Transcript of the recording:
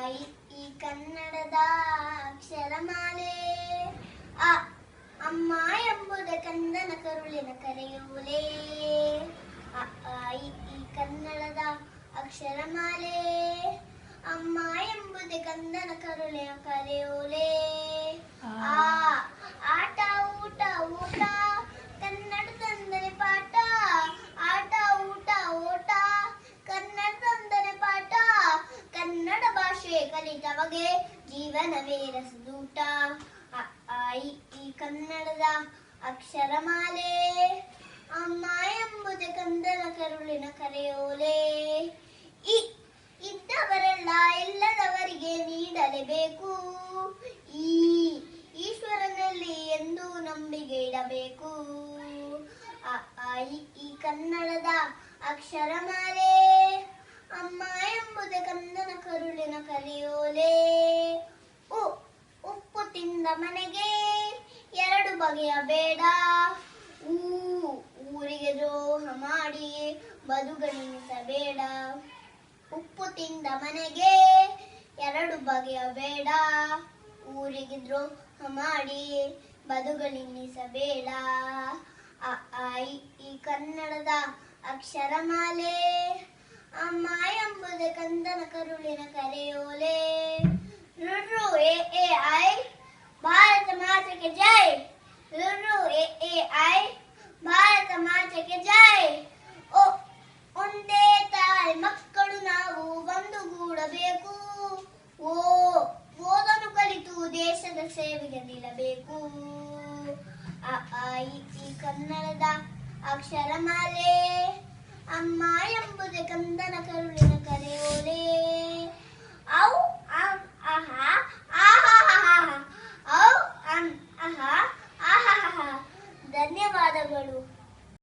E ಈ ಕನ್ನಡದ ಅಕ್ಷರಮಾಲೆ ಅ ಅಮ್ಮ ಎಂಬುದ ಕಂದನ ಕರುಳಿನ ಕರೆಯೋಲೆ ಅ ಇ ಈ ಕನ್ನಡದ ಅಕ್ಷರಮಾಲೆ ಅಮ್ಮ ಎಂಬುದ ಕಂದನ ಕರುಳಿನ ಕರೆಯೋಲೆ ಆ ಆಟ ಊಟ ಊಟ ಕನ್ನಡದಂದರೆ ಪಾಠ ಆಟ ಊಟ ಓಟ ಕನ್ನಡದಂದರೆ ಪಾಠ ಕನ್ನಡ ಭಾಷೆ ಕಲಿತವಗೆ ಜೀವನವೇ ರಸದೂಟ ಈ ಕನ್ನಡದ ಅಕ್ಷರಮಾಲೆ ಅಮ್ಮ ಎಂಬುದೇ ಕಂದನ ಕರುಳಿನ ಕರೆಯೋಲೆ ಇದ್ದವರೆಲ್ಲ ಇಲ್ಲದವರಿಗೆ ನೀಡಲೇಬೇಕು ಈ ಈಶ್ವರನಲ್ಲಿ ಎಂದು ನಂಬಿಕೆ ಇಡಬೇಕು ಈ ಕನ್ನಡದ ಅಕ್ಷರಮಾಲೆ ಅಮ್ಮ ಎಂಬುದೇ ಕಂದನ ಕರುಳಿನ ಕರೆಯೋಲೆ ಉಪ್ಪು ತಿಂದ ಮನೆಗೆ ಎರಡು ಬಗೆಯ ಬೇಡ ಊರಿಗೆ ದ್ರೋಹ ಮಾಡಿ ಬದುಕಣಿಸಬೇಡ ಉಪ್ಪು ತಿಂದ ಮನೆಗೆ ಎರಡು ಬಗೆಯ ಬೇಡ ಊರಿಗೆ ದ್ರೋಹ ಮಾಡಿ ಬದುಕಣಿಸಬೇಡ ಈ ಕನ್ನಡದ ಅಕ್ಷರಮಾಲೆ ಅಮ್ಮ ಎಂಬುದೇ ಕಂದನ ಕರುಳಿನ ಕರೆಯೋಲೆ Ruru A A I Bharat ಮಾತೆಗೆ ಜೈ Ruru A A I Bharat ಮಾತೆಗೆ ಜೈ ಒಂದೇ ತಾಯಿ ಮಕ್ಕಳು ನಾವು ಒಂದುಗೂಡಬೇಕು ಓದನ್ನು ಕಲಿತು ದೇಶದ ಸೇವೆಗೆ ನಿಲ್ಲಬೇಕು ಈ ಕನ್ನಡದ ಅಕ್ಷರಮಾಲೆ ಅಮ್ಮ ಎಂಬುದೇ ಕಂದನ ಕರುಳಿನ ಕರೆಯೋಲೆ ಔ ಅಂ ಅಹ ಆಹಾ ಔ ಅಂ ಅಹ ಆಹಾ ಧನ್ಯವಾದಗಳು.